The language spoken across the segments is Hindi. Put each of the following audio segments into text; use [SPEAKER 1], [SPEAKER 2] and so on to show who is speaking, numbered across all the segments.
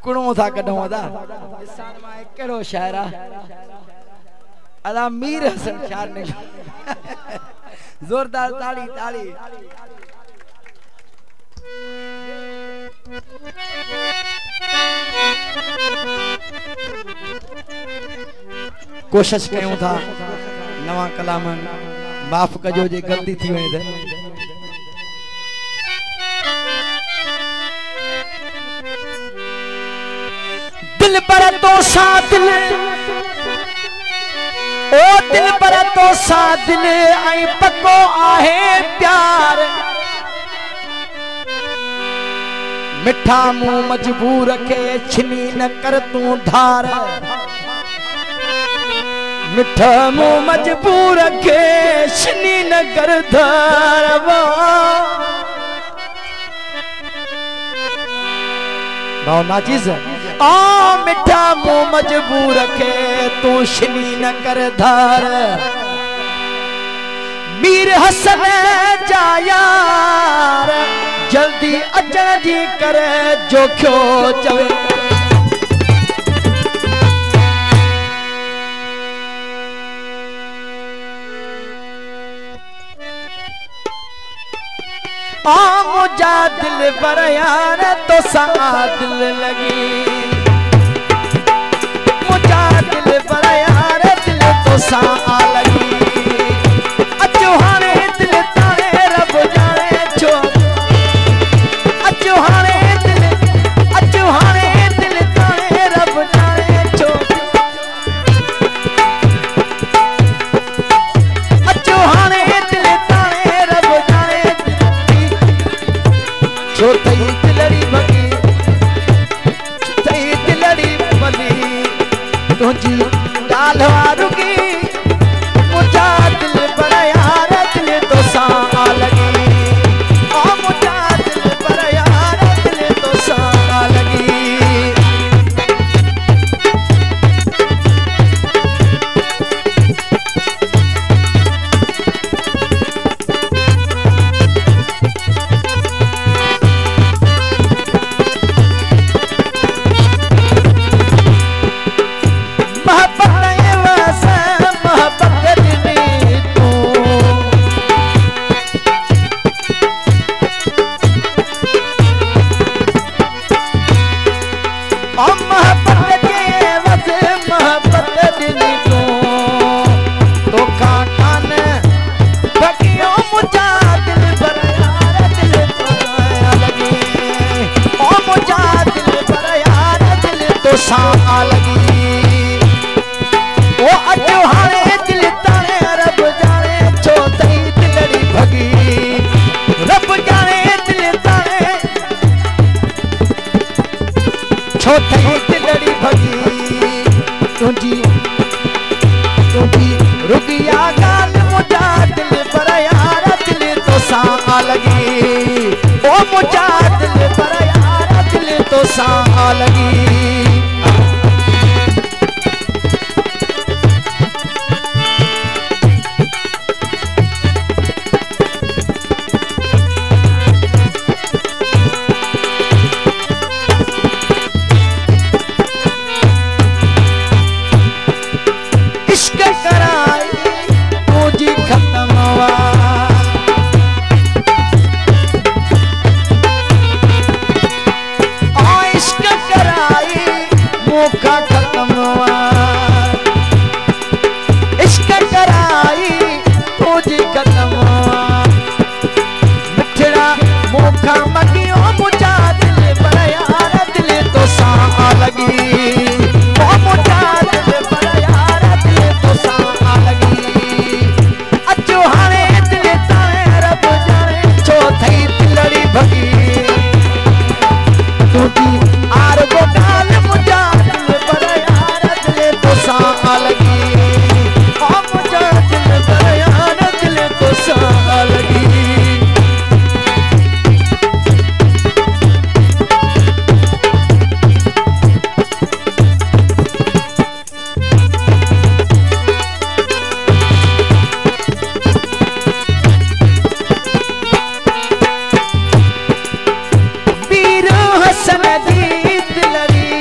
[SPEAKER 1] कुणो था कढूं अदा इंसान मां कहिड़ो शायर आहे अदा मीर हसन शायर निकलो जोरदार ताली ताली कोशिश कयूं था नवा कलाम माफ कजो जे गलती थी वई त दिल पर तो सा दिल ओ दिल पर तो सा दिल आई पक्को आहे प्यार मिठा मुंह मजबूर के छिनी न कर तू धार मिठा मुंह मजबूर के छिनी न कर धार भाव नाचीज आ मिठा मुंह मजबूर के तू छिनी न कर धार मीर हसन जा यार जल्दी अचण जी करे जो क्यों चवे आ मुझा दिल पर यार तो सा दिल लगी मुझा दिल पर यार दिल तो सा लगी अचुहाने दिल तारे रब जाने छो अचुहाने दिल तारे रब जाने छो अचुहाने दिल तारे रब जाने छो तई दिलड़ी भगी तई दिलड़ी भली तुझी डाल वारुगी मुझा दिल पर यार दिल तो सा लगी ओ मुझा दिल पर यार दिल तो सा लगी वीर हसन दी दिलड़ी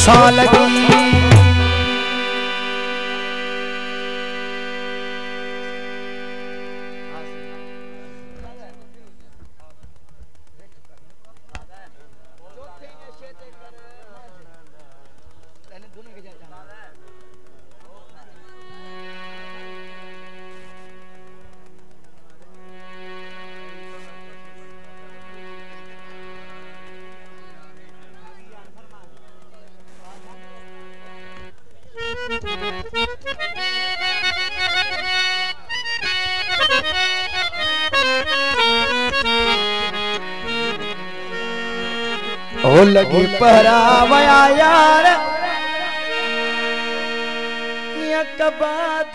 [SPEAKER 1] सौ लगी ओ लगी पहरावया यार कबाद